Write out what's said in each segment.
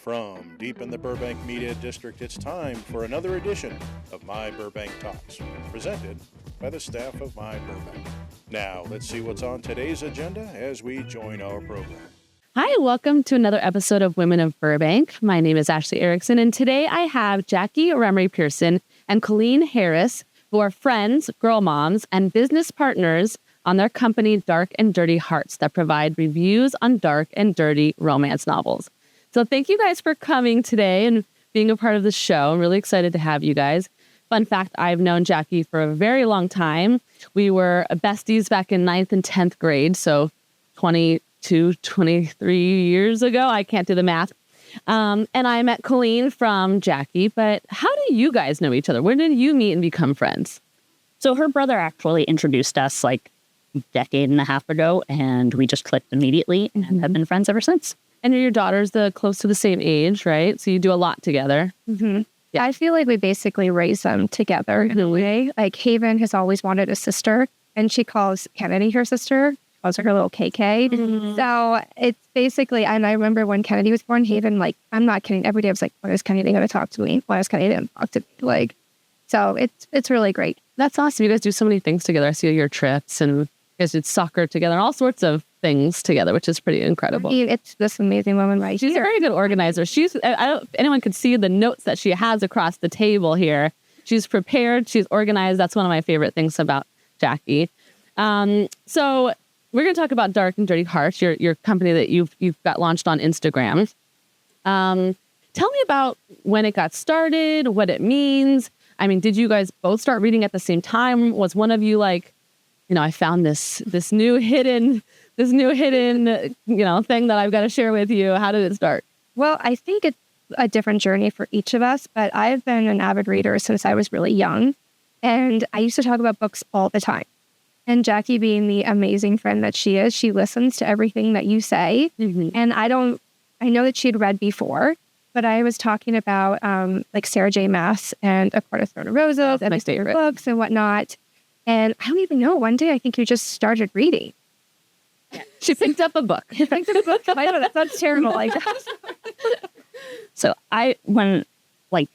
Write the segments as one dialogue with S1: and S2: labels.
S1: From deep in the Burbank Media District, it's time for another edition of My Burbank Talks, presented by the staff of myBurbank. Now, let's see what's on today's agenda as we join our program.
S2: Hi, welcome to another episode of Women of Burbank. My name is Ashley Erikson, and today I have Jackie Remery-Pearson and Colleen Harris, who are friends, girl moms, and business partners on their company Dark and Dirty Hearts that provide reviews on dark and dirty romance novels. So thank you guys for coming today and being a part of the show. I'm really excited to have you guys. Fun fact, I've known Jackie for a very long time. We were besties back in 9th and 10th grade, so 22, 23 years ago. I can't do the math. And I met Colleen from Jackie, but how do you guys know each other? When did you meet and become friends?
S3: So her brother actually introduced us like a decade and a half ago, and we just clicked immediately and have been friends ever since.
S2: And your daughter's close to the same age, right? So you do a lot together.
S4: Mm-hmm. Yeah, I feel like we basically raise them together in a way. Like Haven has always wanted a sister, and she calls Kennedy her sister, calls her little KK. Mm-hmm. So it's basically, and I remember when Kennedy was born, Haven, like, I'm not kidding, every day I was like, when is Kennedy going to talk to me? When is Kennedy going to talk to me? Like, so it's really great.
S2: That's awesome. You guys do so many things together. I see your trips, and you guys did soccer together, and all sorts of things together, which is pretty incredible.
S4: I mean, it's this amazing woman right
S2: She's
S4: here.
S2: a very good organizer. I don't if anyone could see the notes that she has across the table here. She's prepared. She's organized. That's one of my favorite things about Jackie. So we're going to talk about Dark and Dirty Hearts, your company that you've got launched on Instagram. Tell me about when it got started, what it means. I mean, did you guys both start reading at the same time? Was one of you like, I found this new hidden thing that I've got to share with you. How did it start?
S4: Well, I think it's a different journey for each of us, but I've been an avid reader since I was really young. And I used to talk about books all the time. And Jackie, being the amazing friend that she is, she listens to everything that you say. Mm-hmm. And I know that she'd read before, but I was talking about like Sarah J. Maas and A Court of Thorn and Roses and my favorite books and whatnot. And I don't even know. One day, I think you just started reading.
S2: She picked up a book.
S4: I know, that sounds terrible. Like that.
S3: So when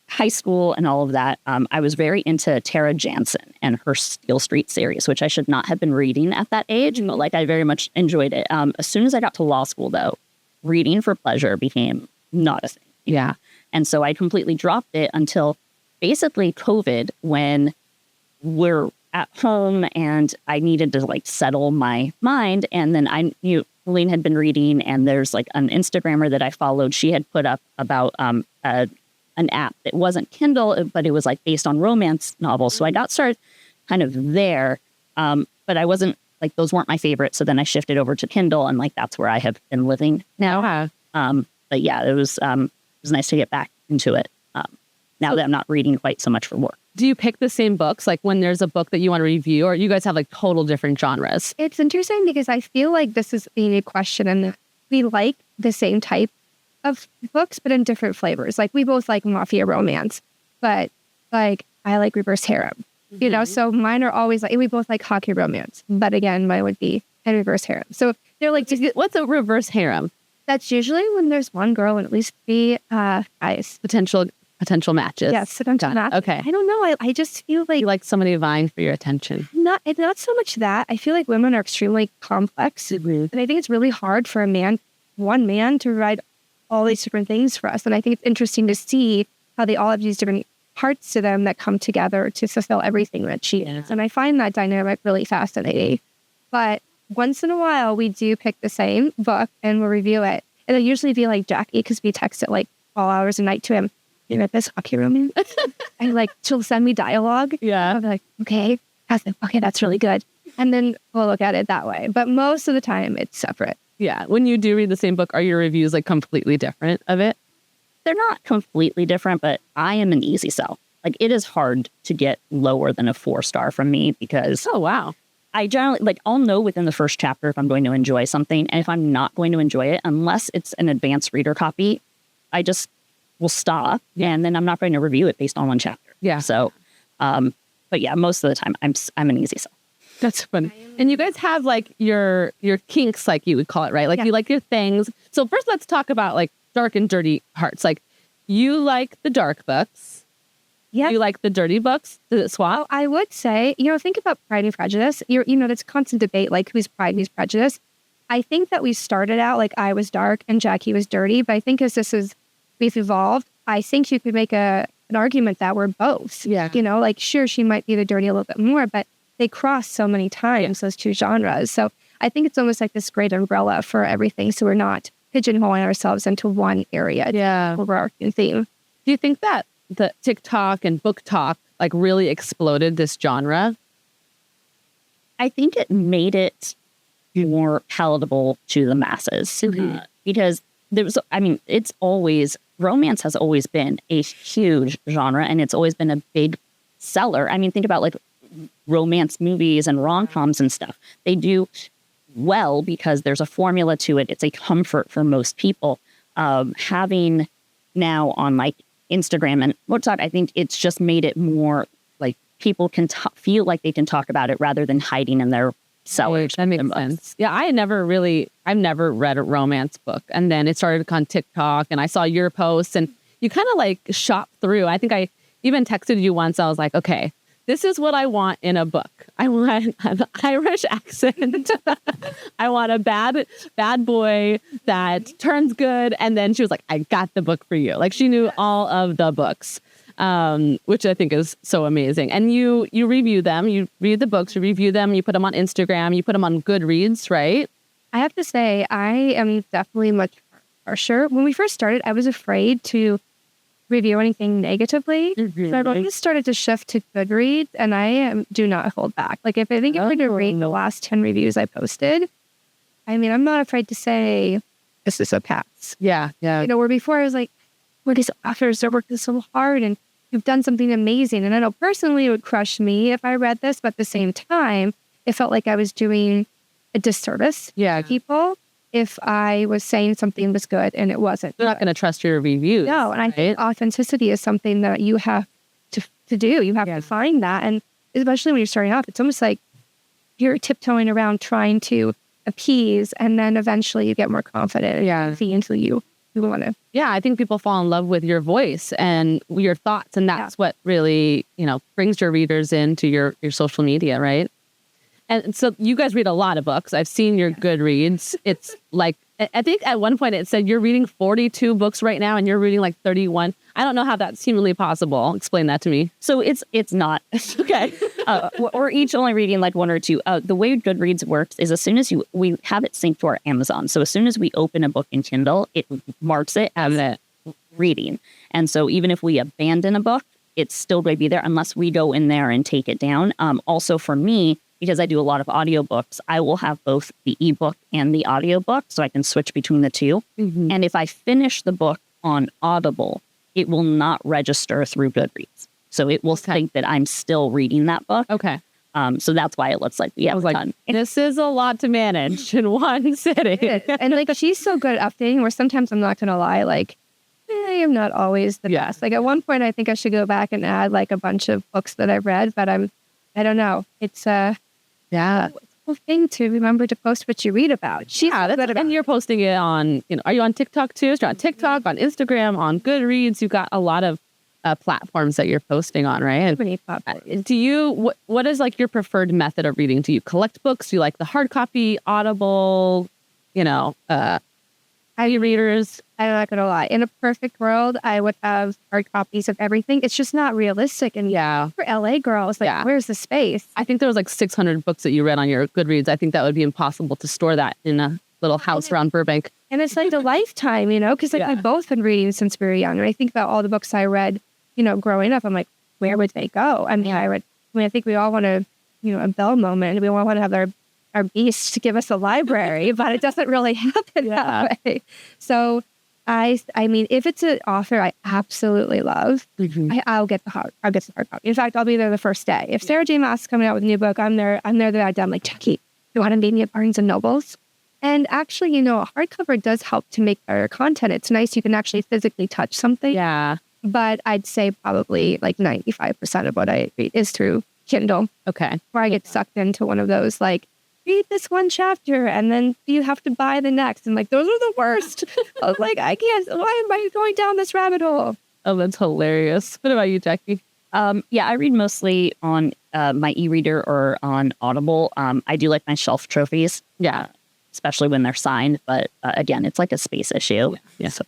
S3: high school and all of that, I was very into Tara Jansen and her Steel Street series, which I should not have been reading at that age, but I very much enjoyed it. As soon as I got to law school, though, reading for pleasure became not a thing.
S2: Yeah.
S3: And so I completely dropped it until basically COVID, when we're at home and I needed to settle my mind. And then I knew Colleen had been reading, and there's an Instagrammer that I followed. She had put up about an app that wasn't Kindle, but it was based on romance novels. So I got started kind of there. But I wasn't those weren't my favorites. So then I shifted over to Kindle, and that's where I have been living now. But yeah, it was nice to get back into it. Now that I'm not reading quite so much for work.
S2: Do you pick the same books, when there's a book that you want to review, or you guys have total different genres?
S4: It's interesting because I feel like this is being a question, and we like the same type of books, but in different flavors. We both like mafia romance, but I like reverse harem, so mine are always we both like hockey romance, but again, mine would be a reverse harem. So they're
S2: what's a reverse harem?
S4: That's usually when there's one girl and at least 3 guys.
S2: Potential matches.
S4: Yes, potential matches.
S2: Okay.
S4: I don't know. I just feel like...
S2: You like somebody vying for your attention.
S4: Not so much that. I feel like women are extremely complex. Mm-hmm. And I think it's really hard for one man to provide all these different things for us. And I think it's interesting to see how they all have these different parts to them that come together to fulfill everything that she is. And I find that dynamic really fascinating. But once in a while, we do pick the same book and we'll review it. And it'll usually be Jackie, because we text it all hours of night to him. You know, this hockey romance. And she'll send me dialogue.
S2: Yeah.
S4: I'll be okay. Okay, that's really good. And then we'll look at it that way. But most of the time, it's separate.
S2: Yeah. When you do read the same book, are your reviews completely different of it?
S3: They're not completely different, but I am an easy sell. It is hard to get lower than a 4-star from me because...
S2: Oh, wow.
S3: I generally, I'll know within the first chapter if I'm going to enjoy something. And if I'm not going to enjoy it, unless it's an advanced reader copy, I just will stop. And then I'm not going to review it based on one chapter.
S2: Yeah.
S3: So, but yeah, most of the time I'm an easy sell.
S2: That's fun. And you guys have your kinks, you would call it, right? You like your things. So first let's talk about dark and dirty parts. Like, you like the dark books.
S4: Yeah.
S2: You like the dirty books? Does it swap?
S4: I would say, think about Pride and Prejudice. There's a constant debate, like who's Pride, who's Prejudice. I think that we started out like I was dark and Jackie was dirty, but I think as we've evolved, I think you could make an argument that we're both.
S2: Yeah.
S4: Like sure, she might be the dirty a little bit more, but they cross so many times, those two genres. So I think it's almost like this great umbrella for everything. So we're not pigeonholing ourselves into one area.
S2: Yeah.
S4: Overarching theme.
S2: Do you think that the TikTok and book talk like really exploded this genre?
S3: I think it made it more palatable to the masses because romance has always been a huge genre and it's always been a big seller. I mean, think about like romance movies and rom-coms and stuff. They do well because there's a formula to it. It's a comfort for most people. Having now on like Instagram and WhatsApp, I think it's just made it more like people can feel like they can talk about it rather than hiding in their cellars.
S2: That makes sense. Yeah, I've never read a romance book. And then it started on TikTok and I saw your posts and you kind of like shop through. I think I even texted you once. I was like, okay, this is what I want in a book. I want an Irish accent. I want a bad boy that turns good. And then she was like, I got the book for you. Like she knew all of the books, which I think is so amazing. And you review them, you read the books, you review them, you put them on Instagram, you put them on Goodreads, right?
S4: I have to say, I am definitely much harsher. When we first started, I was afraid to review anything negatively. So I've always started to shift to Goodreads, and I do not hold back. Like if I think if I could rate the last 10 reviews I posted, I mean, I'm not afraid to say this is a pass.
S2: Yeah.
S4: Where before I was like, well, these authors are working so hard and you've done something amazing. And I know personally it would crush me if I read this, but at the same time, it felt like I was doing a disservice to people if I was saying something was good and it wasn't.
S2: They're not going to trust your reviews.
S4: No, and I think authenticity is something that you have to do. You have to find that. And especially when you're starting off, it's almost like you're tiptoeing around trying to appease, and then eventually you get more confident. Until you want to.
S2: Yeah, I think people fall in love with your voice and your thoughts, and that's what really, brings your readers into your social media, right? And so you guys read a lot of books. I've seen your Goodreads. It's like, I think at one point it said you're reading 42 books right now and you're reading like 31. I don't know how that's humanly possible. Explain that to me.
S3: So it's not.
S2: Okay.
S3: We're each only reading like one or two. The way Goodreads works is as soon as we have it synced to our Amazon. So as soon as we open a book in Kindle, it marks it as reading. And so even if we abandon a book, it's still going to be there unless we go in there and take it down. Also for me, because I do a lot of audiobooks, I will have both the ebook and the audiobook so I can switch between the two. And if I finish the book on Audible, it will not register through Goodreads. So it will think that I'm still reading that book.
S2: Okay.
S3: So that's why it looks like we have a ton.
S2: This is a lot to manage in one sitting.
S4: And like she's so good at updating where sometimes I'm not going to lie, like I am not always the best. Like at one point I think I should go back and add like a bunch of books that I've read, but I don't know. It's it's a cool thing to remember to post what you read about.
S2: And you're posting it on, are you on TikTok too? You're on TikTok, on Instagram, on Goodreads. You've got a lot of platforms that you're posting on, right?
S4: Many platforms.
S2: Do you, what is like your preferred method of reading? Do you collect books? Do you like the hard copy, Audible, e-readers?
S4: I'm not going to lie. In a perfect world, I would have hard copies of everything. It's just not realistic. And for LA girls, where's the space?
S2: I think there was like 600 books that you read on your Goodreads. I think that would be impossible to store that in a little house around Burbank.
S4: And it's like a lifetime, because I've both been reading since we were young. And I think about all the books I read, growing up. I'm like, where would they go? I think we all want a Bell moment. We all want to have our beast to give us a library, but it doesn't really happen that way. So I mean, if it's an author I absolutely love, I'll get the hard copy. In fact, I'll be there the first day. If Sarah J. Maas is coming out with a new book, I'm there that day. I'm like, Jackie, you want to meet me at Barnes & Nobles? And actually, a hardcover does help to make better content. It's nice. You can actually physically touch something.
S2: Yeah.
S4: But I'd say probably like 95% of what I read is through Kindle.
S2: Okay.
S4: Where I get sucked into one of those like read this one chapter and then you have to buy the next. And like, those are the worst. I was like, I can't, why am I going down this rabbit hole?
S2: Oh, that's hilarious. What about you, Jackie?
S3: Yeah, I read mostly on my e-reader or on Audible. I do like my shelf trophies.
S2: Yeah.
S3: Especially when they're signed. But again, it's like a space issue.
S2: Yeah. So.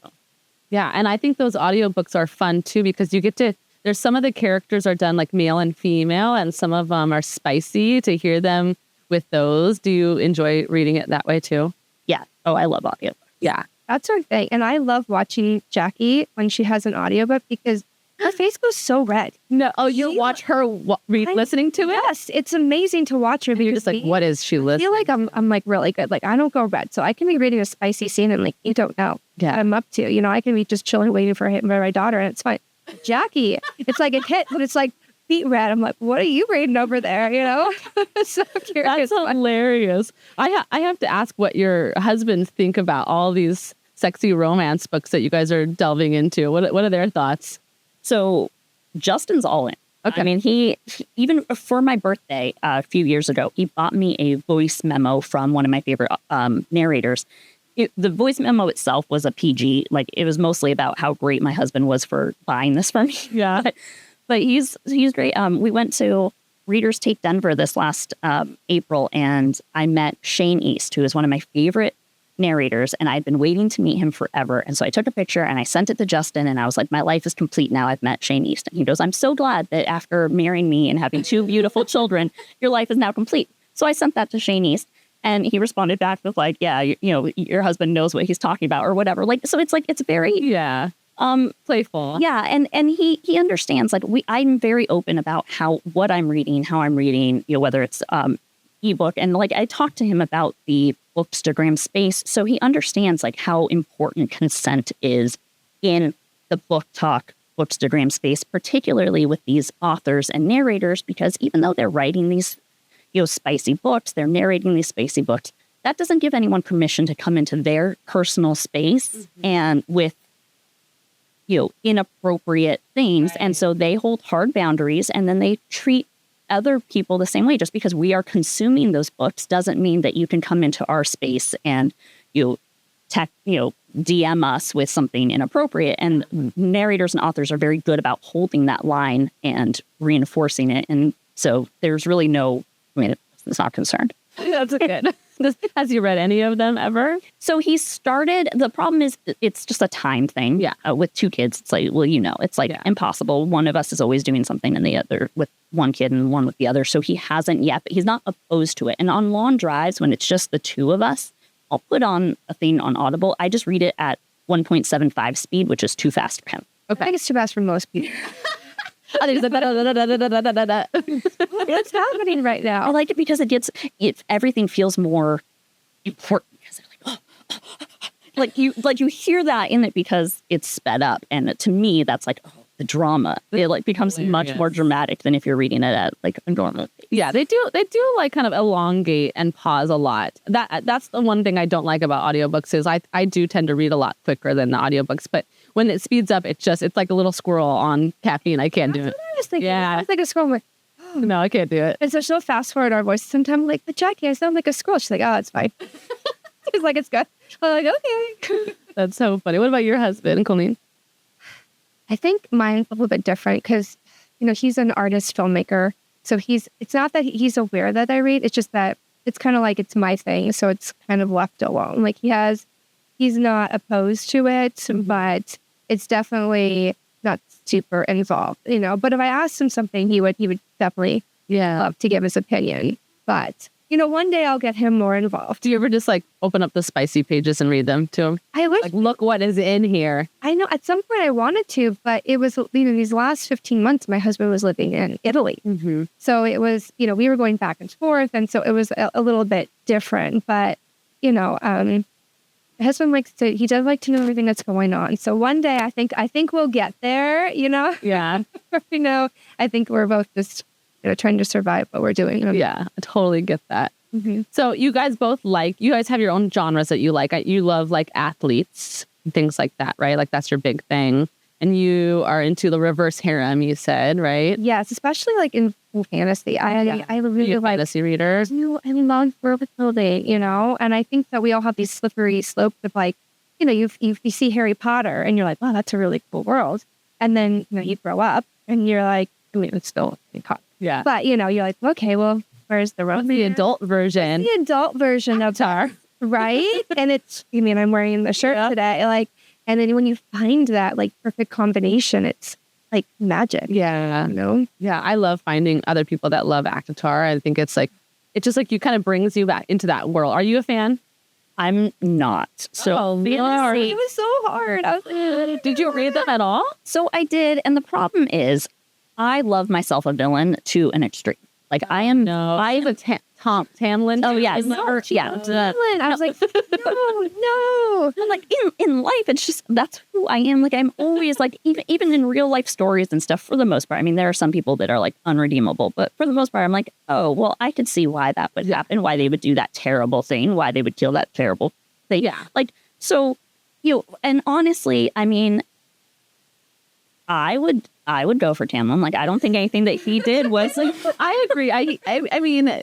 S2: Yeah. And I think those audiobooks are fun too, because you get to, there's some of the characters are done like male and female, and some of them are spicy to hear them with those. Do you enjoy reading it that way too?
S3: Yeah. Oh, I love audiobooks.
S2: Yeah.
S4: That's her thing. And I love watching Jackie when she has an audiobook because her face goes so red.
S2: No. Oh, you'll watch her listening to it?
S4: Yes. It's amazing to watch her.
S2: You're just like, what is she listening?
S4: I feel like I'm like really good. Like I don't go red. So I can be reading a spicy scene and like, you don't know what I'm up to. You know, I can be just chilling, waiting for him by my daughter and it's fine. Jackie, it's like it hit, but it's like beet red. I'm like, what are you reading over there? You know? So curious.
S2: That's hilarious. I have to ask what your husbands think about all these sexy romance books that you guys are delving into. What are their thoughts?
S3: So Justin's all in.
S2: Okay.
S3: I mean, he even for my birthday a few years ago, he bought me a voice memo from one of my favorite narrators. The voice memo itself was a PG. Like it was mostly about how great my husband was for buying this for me.
S2: Yeah.
S3: But he's great. We went to Readers Take Denver this last April, and I met Shane East, who is one of my favorite narrators, and I'd been waiting to meet him forever. And so I took a picture and I sent it to Justin, and I was like, my life is complete now. I've met Shane East. And he goes, I'm so glad that after marrying me and having 2 beautiful children, your life is now complete. So I sent that to Shane East. And he responded back with like, yeah, you know, your husband knows what he's talking about or whatever. Like, so it's like, it's very
S2: playful.
S3: Yeah. And he understands, like I'm very open about what I'm reading, how I'm reading, you know, whether it's ebook. And like, I talked to him about the Bookstagram space. So he understands like how important consent is in the book talk Bookstagram space, particularly with these authors and narrators, because even though they're writing these spicy books, they're narrating these spicy books, that doesn't give anyone permission to come into their personal space and with, inappropriate things. Right. And so they hold hard boundaries, and then they treat other people the same way. Just because we are consuming those books doesn't mean that you can come into our space and, DM us with something inappropriate. And narrators and authors are very good about holding that line and reinforcing it. And so there's really it's not concerned.
S2: That's good. Has he read any of them ever?
S3: So he started, the problem is it's just a time thing. Yeah. With 2 kids, it's like, it's like impossible. One of us is always doing something and the other with one kid and one with the other. So he hasn't yet, but he's not opposed to it. And on long drives, when it's just the 2 of us, I'll put on a thing on Audible. I just read it at 1.75 speed, which is too fast for him.
S4: Okay. I think it's too fast for most people.
S2: I think it's
S4: What's happening right now?
S3: I like it because everything feels more important. Because they're like, you hear that in it because it's sped up, and to me, that's like the drama. It like becomes much more dramatic than if you're reading it at like a normal pace.
S2: Yeah, they do like kind of elongate and pause a lot. That's the one thing I don't like about audiobooks is I do tend to read a lot quicker than the audiobooks, but when it speeds up, it's like a little squirrel on caffeine. I can't do it.
S4: That's what I was thinking.
S2: Yeah.
S4: I was like a squirrel. I'm like,
S2: no, I can't do it.
S4: And so she'll fast forward our voice. Sometimes I'm like, but Jackie, I sound like a squirrel. She's like, oh, it's fine. She's like, it's good. I'm like, okay.
S2: That's so funny. What about your husband, Colleen?
S4: I think mine's a little bit different because, he's an artist filmmaker. So it's not that he's aware that I read. It's just that it's kind of like it's my thing. So it's kind of left alone. Like he's not opposed to it, but it's definitely not super involved, But if I asked him something, he would definitely love to give his opinion. But, one day I'll get him more involved.
S2: Do you ever just like open up the spicy pages and read them to him?
S4: I wish.
S2: Like, look what is in here.
S4: I know at some point I wanted to, but it was, these last 15 months, my husband was living in Italy. Mm-hmm. So it was, we were going back and forth. And so it was a little bit different, but, my husband he does like to know everything that's going on. So one day I think we'll get there,
S2: Yeah.
S4: I think we're both just, trying to survive what we're doing.
S2: Yeah, I totally get that.
S4: Mm-hmm.
S2: So you guys have your own genres that you like. You love like athletes and things like that, right? Like that's your big thing. and you are into the reverse harem, you said, right?
S4: Yes, especially like in fantasy. I really like
S2: fantasy readers.
S4: I love world building, and I think that we all have these slippery slopes of like, you see Harry Potter and you're like, wow, that's a really cool world. And then, you grow up and you're like, I mean, it's still Harry Potter.
S2: Yeah.
S4: But, you're like, okay, well, where's the romance?
S2: The adult version.
S4: The adult version of Tar, right? And it's, I'm wearing the shirt today. Like, and then when you find that like perfect combination, it's like magic.
S2: Yeah. Yeah. I love finding other people that love ACOTAR. I think it's just like you kind of brings you back into that world. Are you a fan?
S3: I'm not. So
S2: Lord.
S4: It was so hard. I was like,
S2: did you read them at all?
S3: So I did. And the problem is I love myself a villain to an extreme. Like I am.
S2: No. I have a Tom Tamlin.
S3: Oh, yeah.
S4: Tamlin. I was like, no.
S3: And like in life, it's just, that's who I am. Like I'm always like, even in real life stories and stuff, for the most part. I mean, there are some people that are like unredeemable, but for the most part, I'm like, oh, well, I could see why that would happen, why they would do that terrible thing, why they would kill that terrible thing.
S2: Yeah.
S3: Like, so, and honestly, I mean, I would go for Tamlin. Like, I don't think anything that he did was like,
S2: I agree. I mean,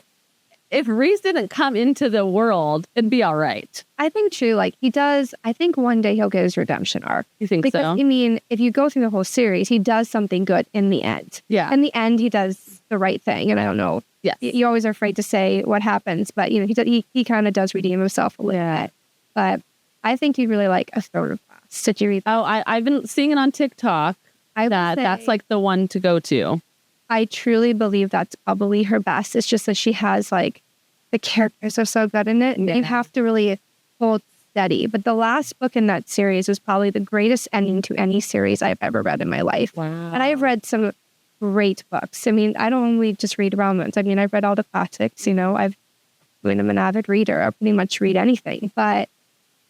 S2: if Reese didn't come into the world, it'd be all right.
S4: I think too, like he does, I think one day he'll get his redemption arc.
S2: You think
S4: because,
S2: so?
S4: I mean, if you go through the whole series, he does something good in the end.
S2: Yeah.
S4: In the end, he does the right thing. And I don't know.
S2: Yes.
S4: You always are afraid to say what happens, but he kind of does redeem himself a little bit. But I think you really like A Throne of Glass. Did you read that?
S2: Oh, I've been seeing it on TikTok. That's like the one to go to.
S4: I truly believe that's probably her best. It's just that she has like the characters are so good in it. And you have to really hold steady. But the last book in that series was probably the greatest ending to any series I've ever read in my life.
S2: Wow.
S4: And I've read some great books. I mean, I don't only just read romance. I mean, I've read all the classics, I'm an avid reader. I pretty much read anything. But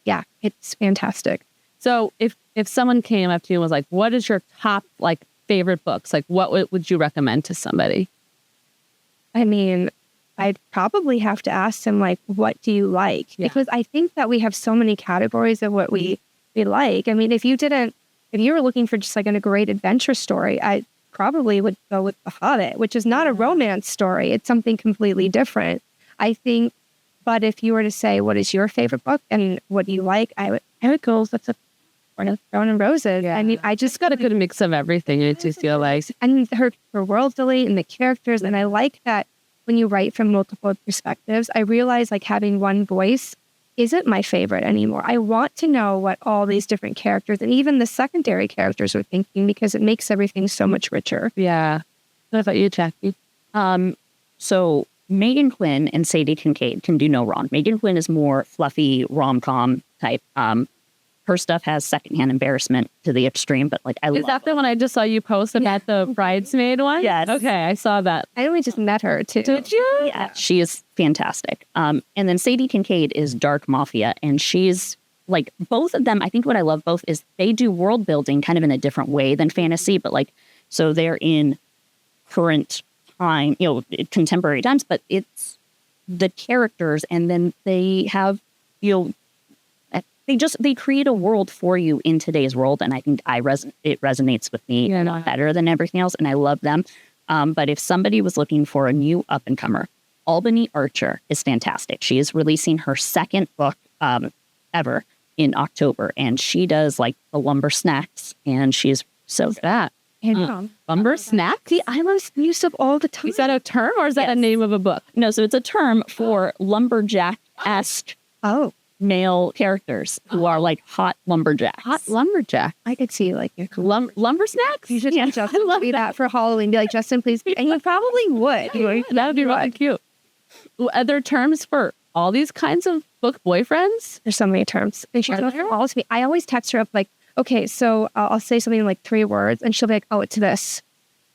S4: yeah, it's fantastic.
S2: So if someone came up to you and was like, what is your top like favorite books? Like what would you recommend to somebody?
S4: I mean, I'd probably have to ask them like, what do you like?
S2: Yeah.
S4: Because I think that we have so many categories of what we like. I mean, if you were looking for just like a great adventure story, I probably would go with The Hobbit, which is not a romance story. It's something completely different. I think, but if you were to say, what is your favorite book and what do you like? I would go with Throne and Roses.
S2: Yeah.
S4: I mean, I just
S2: got a good mix of everything. I just feel like,
S4: and her world building and the characters. And I like that when you write from multiple perspectives, I realize like having one voice isn't my favorite anymore. I want to know what all these different characters and even the secondary characters are thinking because it makes everything so much richer.
S2: Yeah. What about you, Jackie?
S3: So Megan Quinn and Sadie Kincaid can do no wrong. Megan Quinn is more fluffy rom-com type. Her stuff has secondhand embarrassment to the extreme, but like I love.
S2: Is that the one I just saw you post about the bridesmaid one?
S3: Yes.
S2: Okay, I saw that.
S4: I only just met her too.
S2: Did you?
S3: Yeah, she is fantastic. And then Sadie Kincaid is dark mafia, and she's like both of them. I think what I love both is they do world building kind of in a different way than fantasy, but like so they're in current time, contemporary times, but it's the characters, and then they have they create a world for you in today's world, and I think it resonates with me better than everything else, and I love them. But if somebody was looking for a new up-and-comer, Albany Archer is fantastic. She is releasing her second book ever in October, and she does like the lumber snacks, and she's so good.
S2: That? Lumber snacks?
S4: See, I love use of all the time.
S2: Is that a term or is that a name of a book?
S3: No, so it's a term for lumberjack-esque male characters who are like hot lumberjacks.
S2: Hot lumberjack.
S4: I could see like
S2: lumber snacks?
S4: You should Justin be that for Halloween. Be like, Justin, please. And you probably would.
S2: That would be really cute. Are there terms for all these kinds of book boyfriends?
S4: There's so many terms. And she calls me. I always text her up like, okay, so I'll say something in like 3 words, and she'll be like, oh, it's this.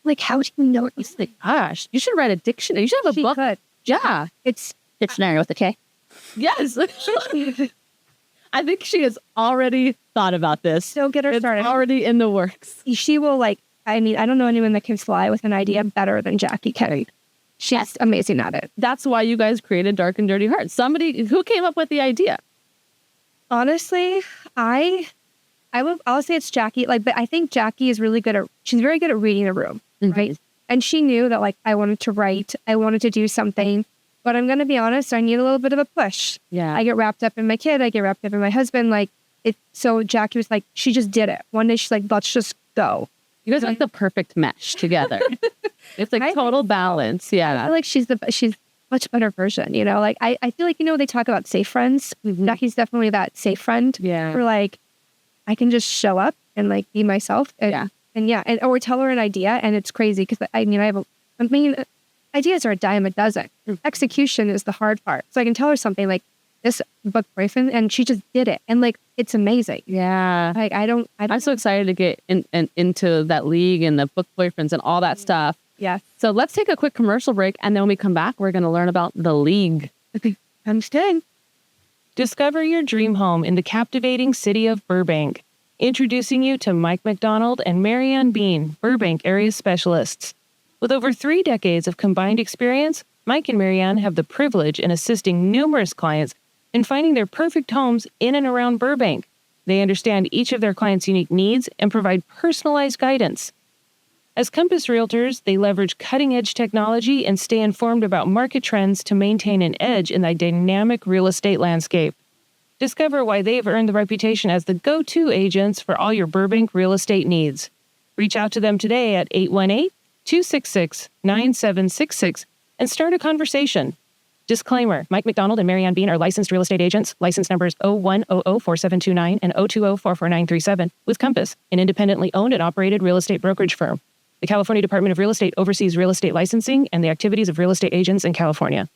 S4: Like, how do you know these things?
S2: Gosh, you should write a dictionary. You should have a book.
S4: Could.
S2: Yeah.
S4: It's
S3: dictionary with a K.
S2: Yes. I think she has already thought about this.
S4: So get her started.
S2: It's already in the works.
S4: She will I don't know anyone that can fly with an idea better than Jackie can. She's amazing at it.
S2: That's why you guys created Dark and Dirty Heart. Somebody who came up with the idea.
S4: Honestly, I I'll say it's Jackie. Like, but I think Jackie is really she's very good at reading a room, right? And she knew that like I wanted to write, I wanted to do something, but I'm going to be honest, I need a little bit of a push.
S2: Yeah.
S4: I get wrapped up in my kid, I get wrapped up in my husband. Like so Jackie was like, she just did it. One day she's like, let's just go.
S2: You guys are like the perfect mesh together. It's like total balance. Yeah.
S4: I feel like she's much better version, you know? Like, I feel like, you know, they talk about safe friends. Jackie's definitely that safe friend.
S2: Yeah.
S4: Where like, I can just show up and like be myself. And, or tell her an idea. And it's crazy because I mean, ideas are a dime a dozen. Execution is the hard part. So I can tell her something like this book boyfriend and she just did it. And like, it's amazing.
S2: Yeah.
S4: Like, I'm
S2: so excited to get into that league and the book boyfriends and all that stuff.
S4: Yeah.
S2: So let's take a quick commercial break. And then when we come back, we're going to learn about the league.
S4: Okay. Understood.
S5: Discover your dream home in the captivating city of Burbank. Introducing you to Mike McDonald and Marianne Bean, Burbank area specialists. With over 3 decades of combined experience, Mike and Marianne have the privilege in assisting numerous clients in finding their perfect homes in and around Burbank. They understand each of their clients' unique needs and provide personalized guidance. As Compass Realtors, they leverage cutting-edge technology and stay informed about market trends to maintain an edge in the dynamic real estate landscape. Discover why they've earned the reputation as the go-to agents for all your Burbank real estate needs. Reach out to them today at 818-266-9766 and start a conversation. Disclaimer, Mike McDonald and Marianne Bean are licensed real estate agents, license numbers 01004729 and 020-44937, with Compass, an independently owned and operated real estate brokerage firm. The California Department of Real Estate oversees real estate licensing and the activities of real estate agents in California.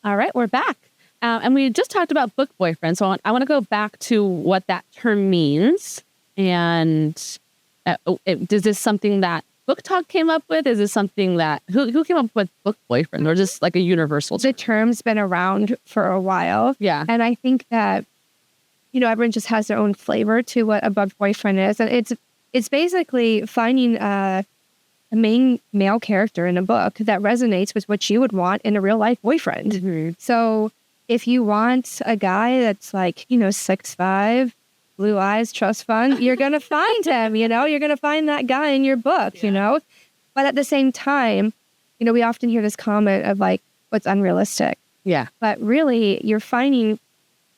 S2: All right, we're back. And we just talked about book boyfriend. So I want to go back to what that term means. And is this something that Book Talk came up with? Is this something that, who came up with book boyfriend, or just like a universal term?
S4: The term's been around for a while.
S2: Yeah.
S4: And I think that, you know, everyone just has their own flavor to what a book boyfriend is. And it's basically finding a main male character in a book that resonates with what you would want in a real life boyfriend.
S2: Mm-hmm.
S4: So if you want a guy that's like, you know, 6'5", blue eyes, trust fund, you're going to find him, you know, you're going to find that guy in your book, you know. But at the same time, you know, we often hear this comment of like, what's unrealistic.
S2: Yeah.
S4: But really, you're finding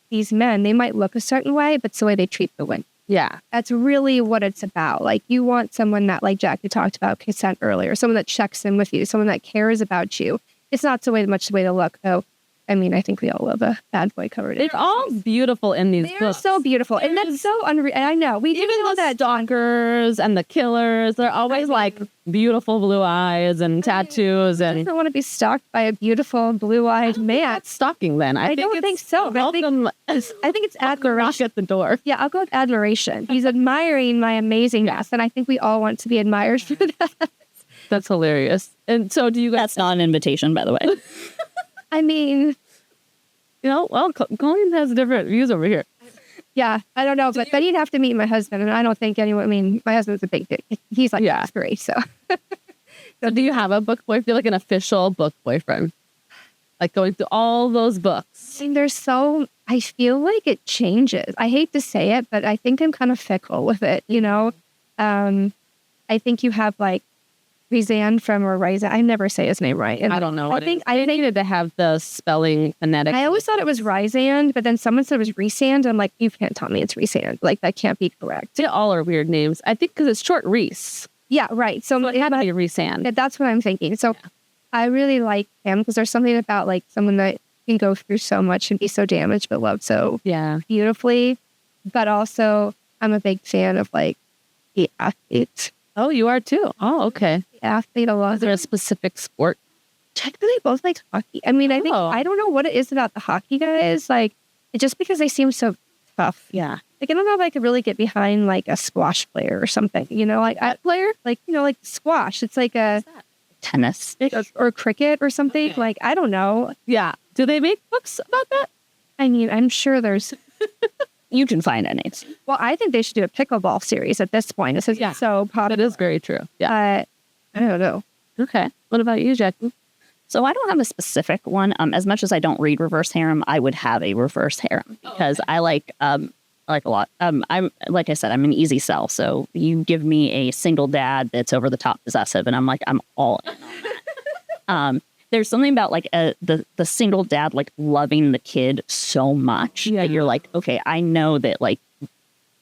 S4: these men, they might look a certain way, but it's the way they treat the women.
S2: Yeah.
S4: That's really what it's about. Like, you want someone that, like Jackie talked about consent earlier, someone that checks in with you, someone that cares about you. It's not so much the way to look, though. I mean, I think we all love a bad boy covered.
S2: They're all beautiful in these books.
S4: They're so beautiful. And that's so unreal. I know. We
S2: even
S4: know
S2: the
S4: that
S2: stalkers and the killers, they're always like beautiful blue eyes and tattoos. And
S4: I don't want to be stalked by a beautiful blue-eyed man.
S2: That's stalking then. I
S4: don't think so. I think it's admiration
S2: at the door.
S4: Yeah, I'll go with admiration. He's admiring my amazingness, and I think we all want to be admired for that.
S2: That's hilarious. And so do you guys...
S3: That's not an invitation, by the way.
S4: I mean...
S2: You know, well, Colleen has different views over here.
S4: Yeah, I don't know, but then you'd have to meet my husband, and I don't think anyone... I mean, my husband's a big dick. He's like 3, so...
S2: So do you have a book boyfriend, like an official book boyfriend? Like going through all those books?
S4: I mean, I feel like it changes. I hate to say it, but I think I'm kind of fickle with it, you know? I think you have like Rizan from Rizan. I never say his name right. And
S2: I don't know.
S4: I
S2: needed to have the spelling phonetic.
S4: I always thought it was Rizan, but then someone said it was Resand. I'm like, you can't tell me it's Resand. Like, that can't be correct.
S2: They all are weird names. I think because it's short Reese.
S4: Yeah, right. So
S2: it had to be Resand.
S4: That's what I'm thinking. So I really like him because there's something about like someone that can go through so much and be so damaged, but love so beautifully. But also, I'm a big fan of like the athlete.
S2: Oh, you are too? Oh, okay.
S4: The athlete a lot.
S2: Is there a specific sport?
S4: Technically, they both like hockey. I mean, I don't know what it is about the hockey guys. Like, it's just because they seem so tough.
S2: Yeah.
S4: Like, I don't know if I could really get behind like a squash player or something, you know, like a player, like, you know, like squash. It's like a
S3: tennis
S4: or cricket or something. Okay. Like, I don't know.
S2: Yeah. Do they make books about that?
S4: I mean, I'm sure there's...
S3: You can find any.
S4: Well, I think they should do a pickleball series at this point. This is so popular.
S2: That is very true. Yeah.
S4: I don't know.
S2: Okay. What about you, Jackie?
S3: So I don't have a specific one. As much as I don't read reverse harem, I would have a reverse harem because I like like a lot. I'm like I said, I'm an easy sell. So you give me a single dad that's over the top possessive, and I'm like, I'm all in on that. There's something about like the single dad like loving the kid so much that you're like, okay, I know that like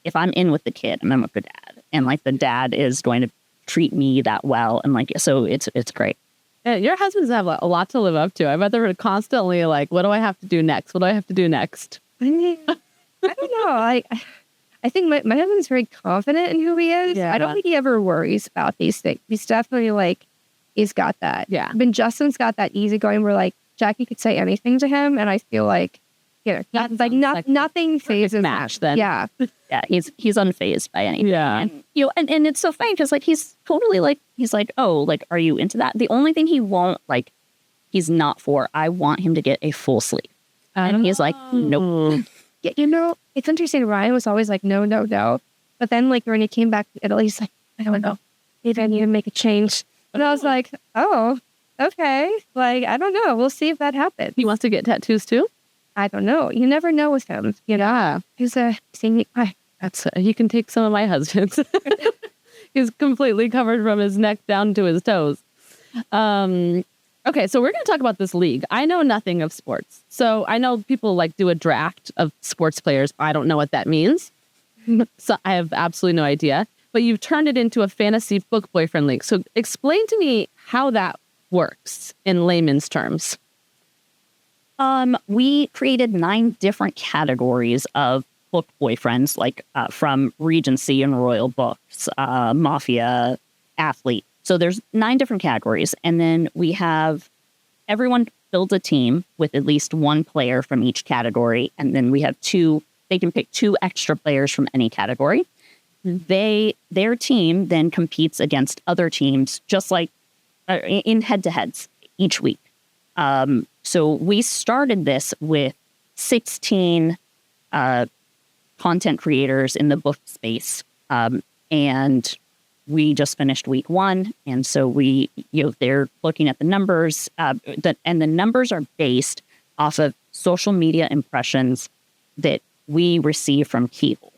S3: if I'm in with the kid, I'm in with the dad, and like the dad is going to treat me that well, and like so it's great.
S2: Yeah, your husbands have a lot to live up to. I bet they're constantly like, what do I have to do next? What do I have to do next?
S4: I mean, I don't know. I think my husband's very confident in who he is.
S2: Yeah.
S4: I don't think he ever worries about these things. He's definitely like, he's got that.
S2: Yeah.
S4: But Justin's got that easygoing where like Jackie could say anything to him, and I feel like, nothing phases
S2: match then.
S4: Yeah.
S3: Yeah, he's unfazed by anything.
S2: Yeah.
S3: And, and it's so funny because like he's totally like, he's like, oh, like, are you into that? The only thing he won't like, he's not for, I want him to get a full sleep. And he's like, nope.
S4: Yeah, it's interesting. Ryan was always like, no, no, no. But then like when he came back to Italy, he's like, I don't know. Maybe I need to make a change. And I was like, oh, okay. Like, I don't know. We'll see if that happens.
S2: He wants to get tattoos too?
S4: I don't know. You never know with him.
S2: Yeah.
S4: He's a singing.
S2: You can take some of my husband's. He's completely covered from his neck down to his toes. Okay, so we're going to talk about this league. I know nothing of sports. So I know people like do a draft of sports players. I don't know what that means. So I have absolutely no idea. But you've turned it into a fantasy book boyfriend league. So explain to me how that works in layman's terms.
S3: We created 9 different categories of book boyfriends, like from Regency and Royal Books, Mafia, Athlete. So there's 9 different categories. And then we have everyone builds a team with at least one player from each category. And then we have 2, they can pick 2 extra players from any category. Their team then competes against other teams, just like in head-to-heads each week. So we started this with 16 content creators in the book space. And we just finished week 1. And so they're looking at the numbers, and the numbers are based off of social media impressions that we receive from Keyhole,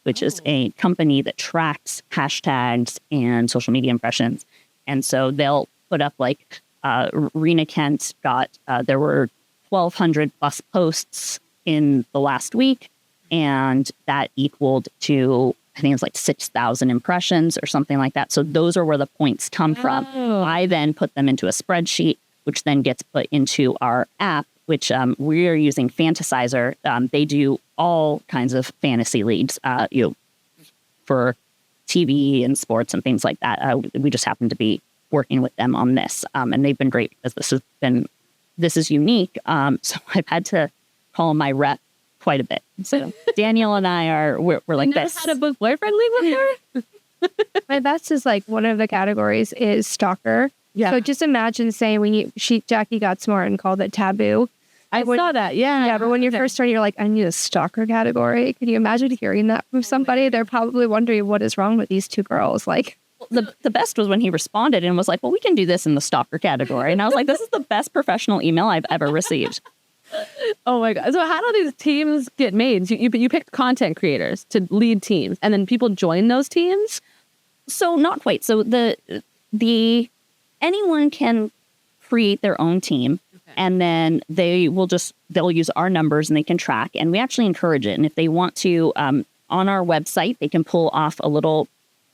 S3: which is a company that tracks hashtags and social media impressions. And so they'll put up like, Rena Kent got, there were 1,200 plus posts in the last week, and that equaled to, I think it's like 6,000 impressions or something like that. So those are where the points come from. I then put them into a spreadsheet, which then gets put into our app, which we are using Fantasizer. They do all kinds of fantasy leagues, for TV and sports and things like that. We just happen to be working with them on this. And they've been great because this is unique. So I've had to call my rep quite a bit. So Daniel and I we're like this.
S2: Had a book boyfriend league with her?
S4: My best is like one of the categories is stalker.
S2: Yeah.
S4: So just imagine saying Jackie got smart and called it taboo.
S2: I saw that. Yeah.
S4: Yeah, but when you're first starting, you're like, I need a stalker category. Can you imagine hearing that from somebody? They're probably wondering what is wrong with these 2 girls. Like,
S3: the best was when he responded and was like, well, we can do this in the stalker category. And I was like, this is the best professional email I've ever received.
S2: Oh my God. So how do these teams get made? You picked content creators to lead teams, and then people join those teams?
S3: So not quite. So anyone can create their own team. And then they'll use our numbers and they can track, and we actually encourage it. And if they want to, on our website, they can pull off a little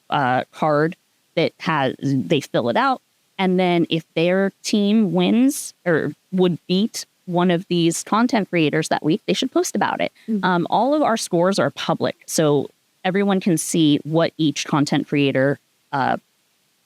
S3: card that they fill it out. And then if their team wins or would beat one of these content creators that week, they should post about it. Mm-hmm. All of our scores are public, so everyone can see what each content creator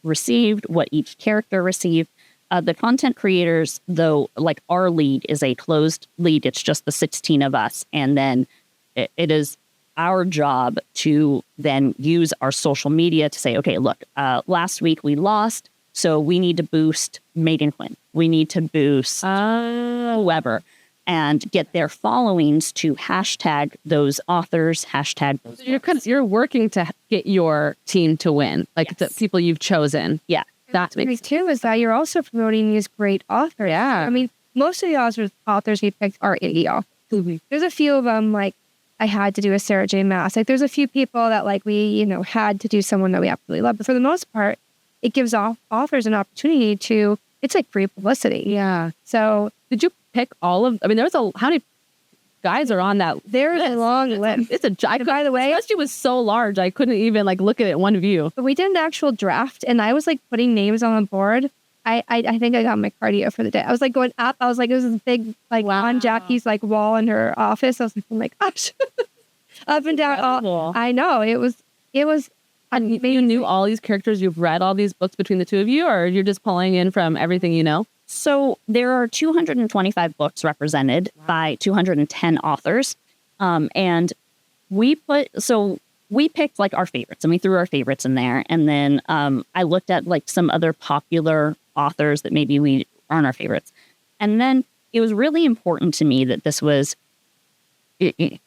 S3: received, what each character received. The content creators, though, like our league is a closed league. It's just the 16 of us. And then it is our job to then use our social media to say, okay, look, last week we lost, so we need to boost Megan Quinn. We need to boost whoever and get their followings to hashtag those authors, hashtag those
S2: You're working to get your team to win, like
S3: yes.
S2: the people you've chosen.
S3: Yeah.
S4: That makes too is that you're also promoting these great authors.
S2: Yeah.
S4: I mean, most of the authors we picked are indie authors. There's a few of them, like, I had to do a Sarah J. Maas. Like there's a few people that like we, you know, had to do someone that we absolutely love. But for the most part, it gives authors an opportunity to, it's like free publicity.
S2: Yeah.
S4: So
S2: Did you pick all of, I mean, how many guys are on that?
S4: there's a long list.
S2: It's a,
S4: By the way,
S2: especially was so large, I couldn't even like look at it in one view.
S4: but we did an actual draft and I was like putting names on the board. I think I got my cardio for the day. I was like going up. I was like, it was this big, like on Jackie's like wall in her office. I was like, oh my gosh. Up and down.
S2: Incredible.
S4: I know. It was
S2: And you knew all these characters, you've read all these books between the two of you, or you're just pulling in from everything you know?
S3: So there are 225 books represented by 210 authors. And we picked like our favorites and we threw our favorites in there. And then I looked at like some other popular authors that maybe we aren't our favorites. And then it was really important to me that this was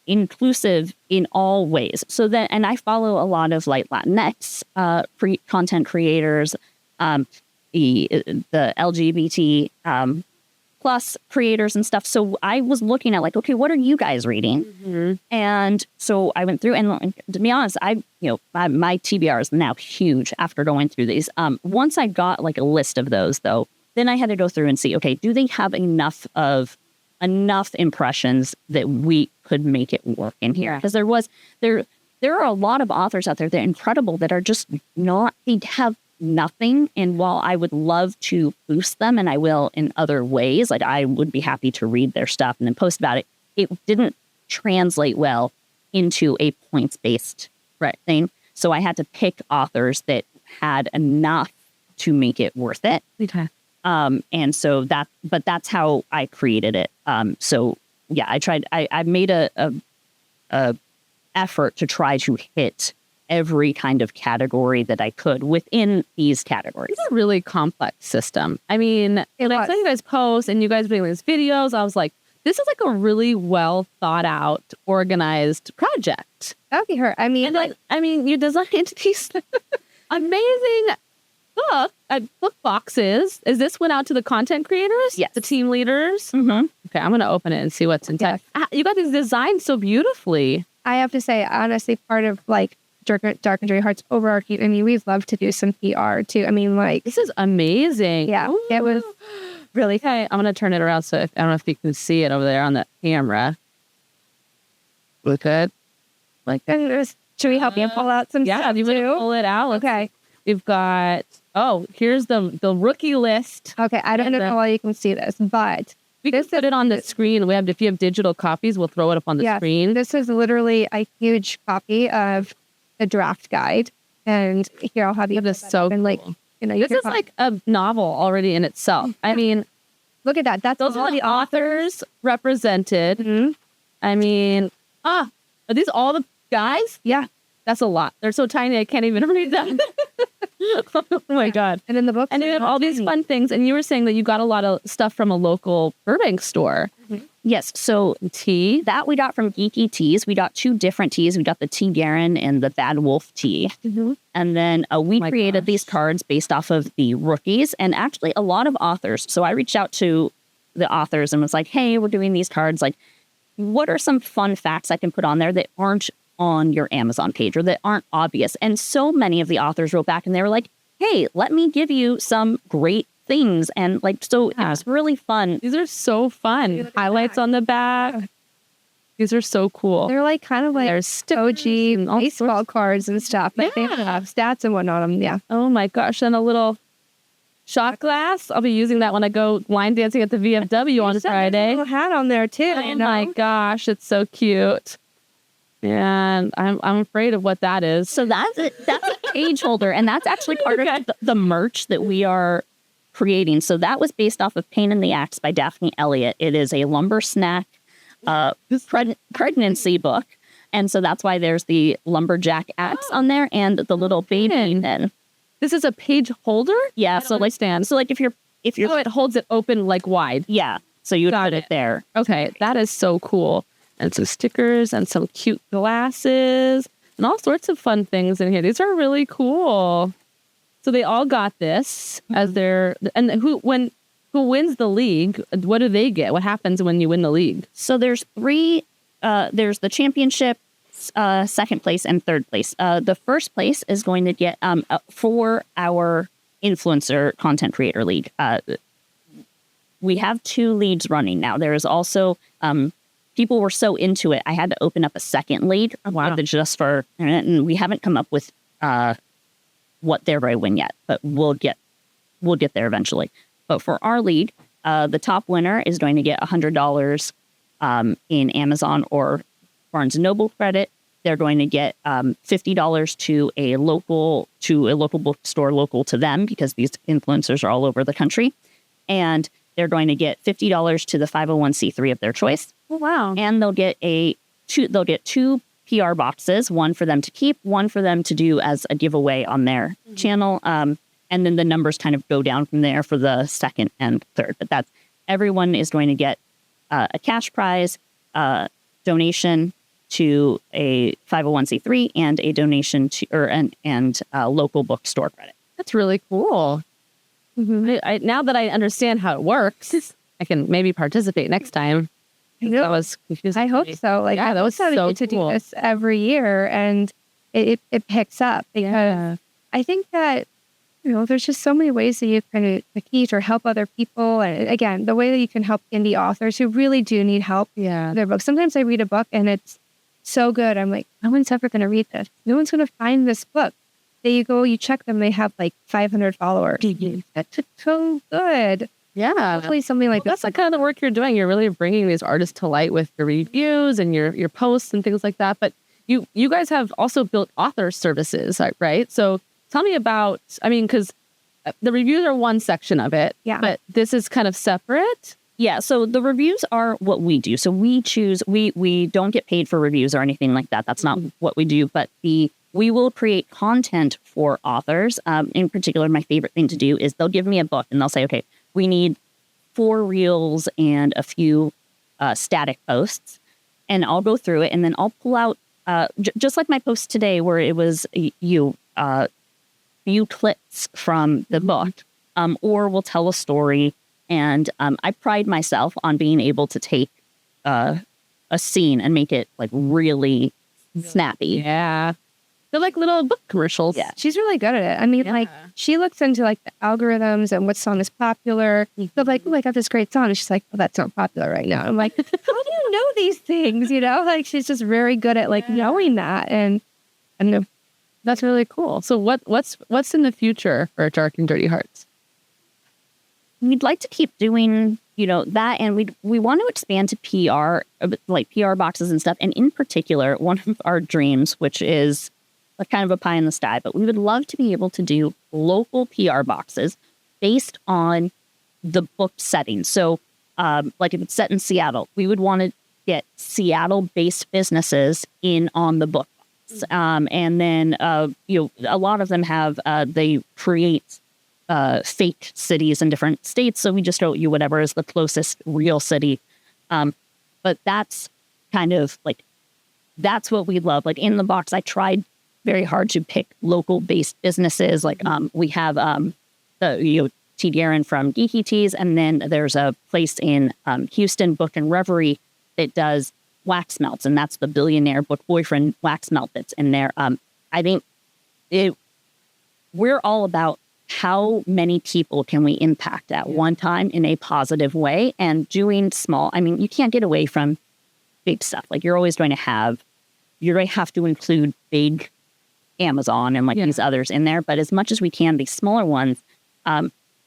S3: inclusive in all ways. So that, and I follow a lot of like Latinx content creators, the LGBT plus creators and stuff. So I was looking at like, okay, what are you guys reading?
S2: Mm-hmm.
S3: And so I went through, and to be honest, my TBR is now huge after going through these. Once I got like a list of those though, then I had to go through and see, okay, do they have enough impressions that we could make it work in here? Because there are a lot of authors out there that are incredible that are just not, they have nothing. And while I would love to boost them, and I will in other ways, like I would be happy to read their stuff and then post about it, it didn't translate well into a points-based thing. So I had to pick authors that had enough to make it worth it.
S2: Okay.
S3: And so that's how I created it. So yeah, I made a effort to try to hit every kind of category that I could within these categories.
S2: It's a really complex system. I mean, when I saw you guys post and you guys doing these videos, I was like, this is like a really well thought out, organized project.
S4: that would be her. I mean,
S2: And you designed these amazing book boxes. Is this went out to the content creators?
S3: Yes.
S2: The team leaders?
S3: Mm-hmm.
S2: Okay, I'm going to open it and see what's inside. You got these designed so beautifully.
S4: I have to say, honestly, part of like Dark and Dirty Heart's overarching, I mean, we've loved to do some PR too. I mean, like,
S2: This is amazing.
S4: yeah,
S2: Ooh.
S4: it was really
S2: Okay, I'm going to turn it around so I don't know if you can see it over there on the camera. Look good. Like that.
S4: Should we help you pull out some
S2: Yeah,
S4: stuff
S2: you want to
S4: too?
S2: pull it out.
S4: Okay.
S2: We've got, here's the rookie list.
S4: Okay, I don't know how well you can see this, but
S2: We can
S4: This
S2: put it on the screen. If you have digital copies, we'll throw it up on the
S4: yes,
S2: screen.
S4: this is literally a huge copy of the draft guide. And here, I'll have you.
S2: It is
S4: put that
S2: so
S4: up and like,
S2: cool.
S4: you know, you
S2: This
S4: can
S2: is like a novel already in itself. I mean,
S4: look at that. That's
S2: those
S4: all
S2: are the authors represented.
S4: Mhm.
S2: I mean, are these all the guys?
S4: Yeah.
S2: That's a lot. They're so tiny, I can't even read them. Oh my God.
S4: And in the book,
S2: And you have all these fun things. And you were saying that you got a lot of stuff from a local Burbank store.
S3: Yes. So
S2: Tea.
S3: that we got from Geeky Teas. We got two different teas. We got the Tea Garen and the Bad Wolf tea. And then we
S2: my
S3: created
S2: gosh.
S3: these cards based off of the rookies, and actually a lot of authors. So I reached out to the authors and was like, hey, we're doing these cards. Like, what are some fun facts I can put on there that aren't on your Amazon page or that aren't obvious? And so many of the authors wrote back and they were like, hey, let me give you some great things. And like, so it was really fun.
S2: These are so fun. Highlights on the back. These are so cool.
S4: they're like kind of like
S2: There's stickers
S4: OG
S2: and all
S4: baseball
S2: sorts.
S4: cards and stuff. But they
S2: Yeah.
S4: have stats and whatnot on them. Yeah.
S2: Oh my gosh. And a little shot glass. I'll be using that when I go line dancing at the VFW on
S4: There's a
S2: Friday.
S4: little hat on there too.
S2: Oh
S4: you know?
S2: my gosh. It's so cute. And I'm afraid of what that is.
S3: So that's a page holder, and that's actually part of the merch that we are creating. So that was based off of Pain in the Axe by Daphne Elliott. It is a lumber snack pregnancy book. And so that's why there's the lumberjack axe on there and the little baby pen.
S2: This is a page holder?
S3: Yeah.
S2: I
S3: So
S2: don't
S3: like,
S2: understand.
S3: so like if you're,
S2: Oh, it holds it open like wide.
S3: yeah. So you would
S2: Got
S3: put it there.
S2: Okay, that is so cool. And some stickers and some cute glasses and all sorts of fun things in here. These are really cool. So they all got this as their, and who wins the league? What do they get? What happens when you win the league?
S3: So there's three there's the championship, second place, and third place. The first place is going to get for our influencer content creator league. We have 2 leagues running now. There is also people were so into it, I had to open up a second league.
S2: Wow.
S3: Just for, and we haven't come up with what they're going to win yet, but we'll get there eventually. But for our league, the top winner is going to get $100 in Amazon or Barnes & Noble credit. They're going to get $50 to a local bookstore local to them, because these influencers are all over the country. And they're going to get $50 to the 501c3 of their choice.
S2: Oh, wow.
S3: And they'll get two PR boxes, one for them to keep, one for them to do as a giveaway on their channel. And then the numbers kind of go down from there for the second and third. But everyone is going to get a cash prize, donation to a 501c3, and a donation to local bookstore credit.
S2: That's really cool. Mm-hmm. Now that I understand how it works, I can maybe participate next time. That was confusing.
S4: I hope so. Like,
S2: yeah, that was so cool.
S4: To do this every year, and it picks up, because I think that, there's just so many ways that you can teach or help other people. And again, the way that you can help indie authors who really do need help.
S2: Yeah.
S4: Their books. Sometimes I read a book and it's so good, I'm like, no one's ever going to read this. No one's going to find this book. There you go, you check them, they have like 500 followers. That's so good.
S2: Yeah.
S4: Hopefully something like
S2: that's the kind of work you're doing. You're really bringing these artists to light with your reviews and your posts and things like that. But you guys have also built author services, right? So tell me about, because the reviews are one section of it, but this is kind of separate.
S3: Yeah, so the reviews are what we do. So we don't get paid for reviews or anything like that. That's not what we do. But we will create content for authors. In particular, my favorite thing to do is they'll give me a book and they'll say, okay, we need 4 reels and a few static posts. And I'll go through it, and then I'll pull out, just like my post today, where it was few clips from the book, or we'll tell a story. And I pride myself on being able to take a scene and make it like really snappy.
S2: Yeah. They're like little book commercials.
S4: Yeah, she's really good at it. Like, she looks into like the algorithms and what song is popular. So like, oh, I got this great song. And she's like, oh, that's not popular right now. I'm like, how do you know these things? Like, she's just very good at like knowing that. And I don't know.
S2: That's really cool. So what's in the future for Dark and Dirty Hearts?
S3: We'd like to keep doing, that, and we want to expand to PR, like PR boxes and stuff. And in particular, one of our dreams, which is kind of a pie in the sky, but we would love to be able to do local PR boxes based on the book setting. So, like if it's set in Seattle, we would want to get Seattle-based businesses in on the book box. And then, a lot of them have, they create fake cities in different states. So we just wrote you whatever is the closest real city. But that's kind of like, that's what we love. Like in the box, I tried very hard to pick local based businesses. Like we have T. Darren from Geeky Teas. And then there's a place in Houston, Book and Reverie, that does wax melts. And that's the billionaire book boyfriend wax melt that's in there. I think we're all about how many people can we impact at one time in a positive way, and doing small. You can't get away from big stuff. Like you're going to have to include big Amazon and these others in there. But as much as we can, these smaller ones,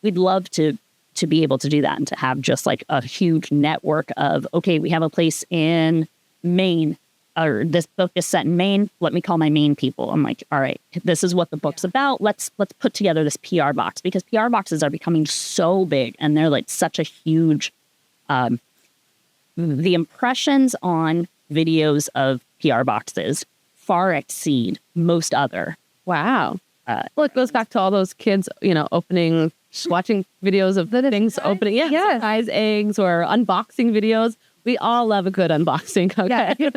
S3: we'd love to be able to do that, and to have just like a huge network of, okay, we have a place in Maine, or this book is set in Maine. Let me call my Maine people. I'm like, all right, this is what the book's about. Let's put together this PR box, because PR boxes are becoming so big, and they're like such a huge, the impressions on videos of PR boxes far exceed most other.
S2: Wow. Well, it goes back to all those kids, watching videos of the things opening. Yeah. Surprise eggs or unboxing videos. We all love a good unboxing. Okay.
S4: Yeah,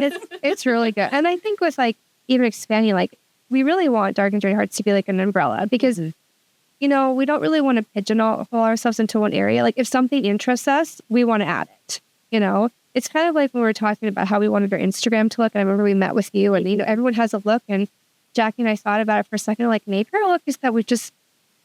S4: it's really good. And I think with even expanding, we really want Dark and Dirty Hearts to be like an umbrella, because, we don't really want to pigeonhole ourselves into one area. Like if something interests us, we want to add it, it's kind of like when we were talking about how we wanted our Instagram to look. And I remember we met with you and, everyone has a look. And Jackie and I thought about it for a second, like maybe our look is that we just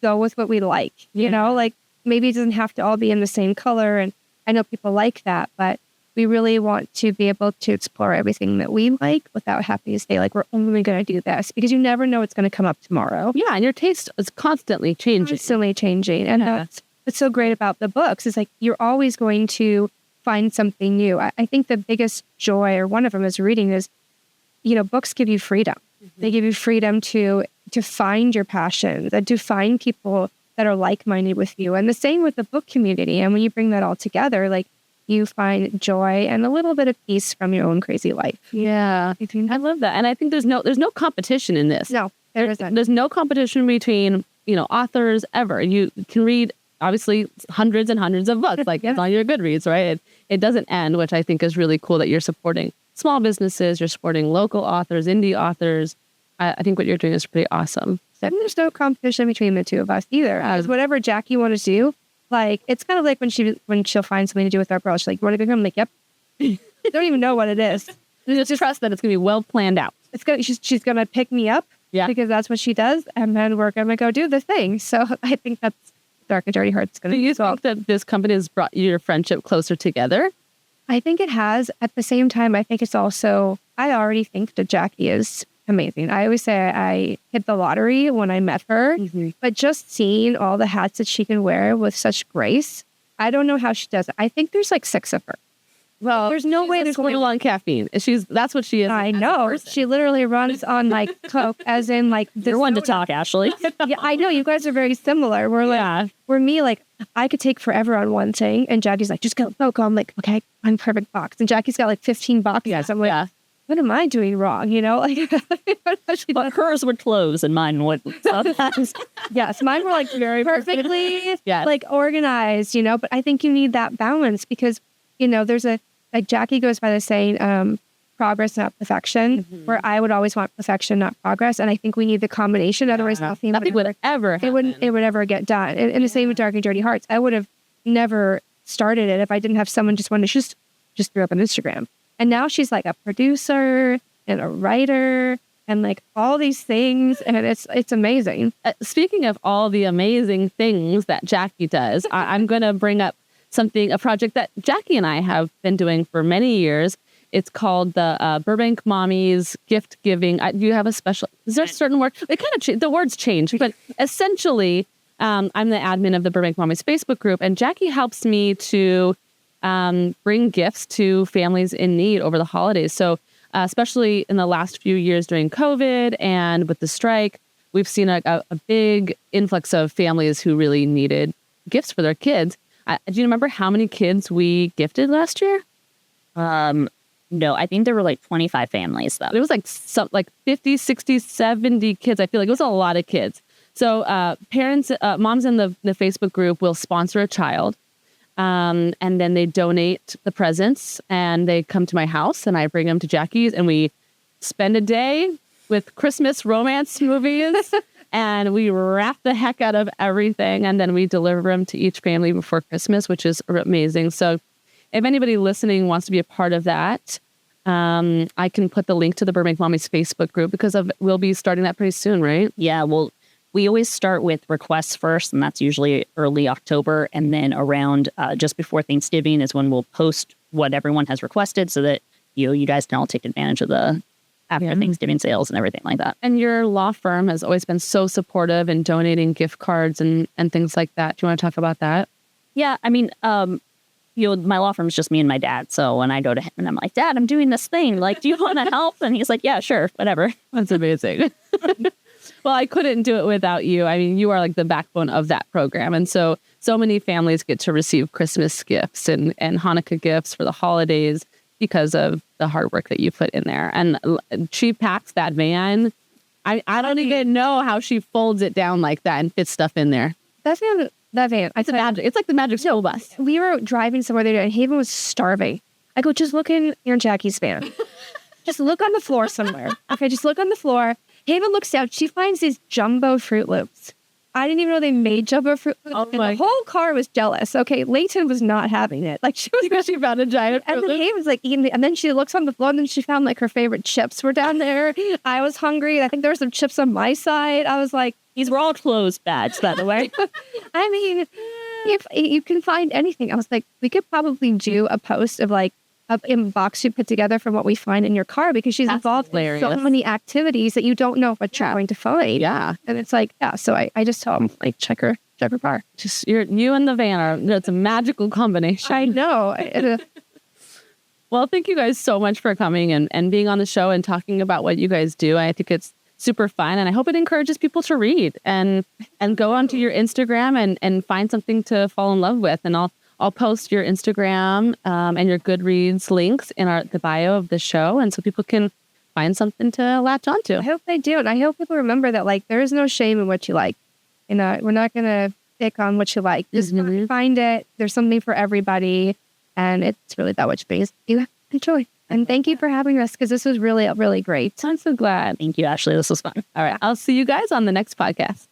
S4: go with what we like, like maybe it doesn't have to all be in the same color. And I know people like that, but we really want to be able to explore everything that we like without having to say, like, we're only going to do this, because you never know what's going to come up tomorrow.
S2: Yeah, and your taste is constantly changing. And
S4: that's what's so great about the books is, like, you're always going to find something new. I think the biggest joy, or one of them, is reading is, books give you freedom. Mm-hmm. They give you freedom to find your passions and to find people that are like-minded with you. And the same with the book community. And when you bring that all together, like, you find joy and a little bit of peace from your own crazy life.
S2: Yeah, I love that. And I think there's no competition in this.
S4: No, there isn't.
S2: There's no competition between, authors ever. You can read, obviously, hundreds and hundreds of books, like it's on your Goodreads, right? It doesn't end, which I think is really cool that you're supporting small businesses, you're supporting local authors, indie authors. I think what you're doing is pretty awesome.
S4: And there's no competition between the two of us either. Because whatever Jackie wants to do, like, it's kind of like when she'll find something to do with our girls. She's like, you want to go home? I'm like, yep. I don't even know what it is.
S2: Just trust that it's going to be well planned out.
S4: She's going to pick me up because that's what she does. And then we're going to go do the thing. So I think that's Dark and Dirty Heart's going to
S2: do. You think that this company has brought your friendship closer together?
S4: I think it has. At the same time, I think it's also, I already think that Jackie is amazing. I always say I hit the lottery when I met her, but just seeing all the hats that she can wear with such grace, I don't know how she does it. I think there's like 6 of her.
S2: Well,
S4: there's no way there's
S2: little on caffeine. That's what she is.
S4: I know. She literally runs on like Coke, as in like this.
S3: You're one to talk, Ashley.
S4: Yeah, I know. You guys are very similar. We're me, like, I could take forever on one thing, and Jackie's like, just go Coke. I'm like, okay, I'm perfect box. And Jackie's got like 15 boxes.
S2: Yeah,
S4: I'm like, what am I doing wrong? Like,
S3: but hers would close and mine wouldn't.
S4: Yes, mine were like very perfectly like organized, but I think you need that balance because, there's like Jackie goes by the saying, progress, not perfection, where I would always want perfection, not progress. And I think we need the combination. Otherwise, nothing would ever happen. It would ever get done. And the same with Dark and Dirty Hearts. I would have never started it if I didn't have someone just wanted to just threw up on Instagram. And now she's like a producer and a writer and like all these things. And it's amazing.
S2: Speaking of all the amazing things that Jackie does, I'm going to bring up a project that Jackie and I have been doing for many years. It's called the Burbank Mommies gift giving. Do you have a special? Is there a certain word? It kind of the words change, but essentially, I'm the admin of the Burbank Mommies Facebook group, and Jackie helps me to bring gifts to families in need over the holidays. So, especially in the last few years during COVID and with the strike, we've seen a big influx of families who really needed gifts for their kids. Do you remember how many kids we gifted last year?
S3: No, I think there were like 25 families though.
S2: It was like 50, 60, 70 kids. I feel like it was a lot of kids. So parents, moms in the Facebook group will sponsor a child. And then they donate the presents and they come to my house and I bring them to Jackie's and we spend a day with Christmas romance movies and we wrap the heck out of everything. And then we deliver them to each family before Christmas, which is amazing. So if anybody listening wants to be a part of that, I can put the link to the Burbank Mommies Facebook group because we'll be starting that pretty soon, right?
S3: Yeah, well, we always start with requests first, and that's usually early October. And then around just before Thanksgiving is when we'll post what everyone has requested so that you guys can all take advantage of the after Thanksgiving sales and everything like that.
S2: And your law firm has always been so supportive in donating gift cards and things like that. Do you want to talk about that?
S3: Yeah, I mean, my law firm is just me and my dad. So when I go to him and I'm like, Dad, I'm doing this thing. Like, do you want to help? And he's like, yeah, sure, whatever.
S2: That's amazing. Well, I couldn't do it without you. I mean, you are like the backbone of that program. And so many families get to receive Christmas gifts and Hanukkah gifts for the holidays because of the hard work that you put in there. And she packs that van. I don't even know how she folds it down like that and fits stuff in there.
S4: That van.
S2: It's like the magic school bus.
S4: We were driving somewhere there and Haven was starving. I go, just look in your Jackie's van. Just look on the floor somewhere. Okay, just look on the floor. Haven looks out. She finds these jumbo Fruit Loops. I didn't even know they made jumbo fruit.
S2: Oh
S4: And the whole car was jealous. Okay, Leighton was not having it. Like she was,
S2: She found a giant
S4: and
S2: Fruit
S4: then
S2: Loop.
S4: he was like eating it. And then she looks on the floor, and then she found like her favorite chips were down there. I was hungry. I think there were some chips on my side. I was like,
S3: These were all clothes bags, by the way.
S4: I mean, if you can find anything. I was like, we could probably do a post of like a box you put together from what we find in your car, because she's
S2: That's
S4: involved in so
S2: hilarious.
S4: many activities that you don't know what you're going to find.
S2: Yeah.
S4: And it's like, yeah. So I just tell them like, check her car.
S2: Just you and the van it's a magical combination.
S4: I know.
S2: Well, thank you guys so much for coming and being on the show and talking about what you guys do. I think it's super fun, and I hope it encourages people to read and go onto your Instagram and find something to fall in love with. And I'll post your Instagram and your Goodreads links in the bio of the show, and so people can find something to latch onto.
S4: I hope they do. And I hope people remember that like there is no shame in what you like. You know, we're not gonna pick on what you like. Just find it. There's something for everybody, and it's really about which base you enjoy. And thank you for having us, because this was really, really great.
S2: I'm so glad.
S3: Thank you, Ashley. This was fun.
S2: All right, I'll see you guys on the next podcast.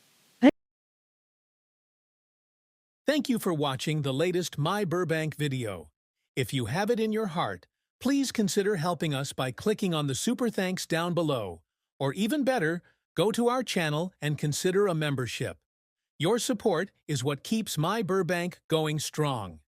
S6: Thank you for watching the latest My Burbank video. If you have it in your heart, please consider helping us by clicking on the super thanks down below. Or even better, go to our channel and consider a membership. Your support is what keeps My Burbank going strong.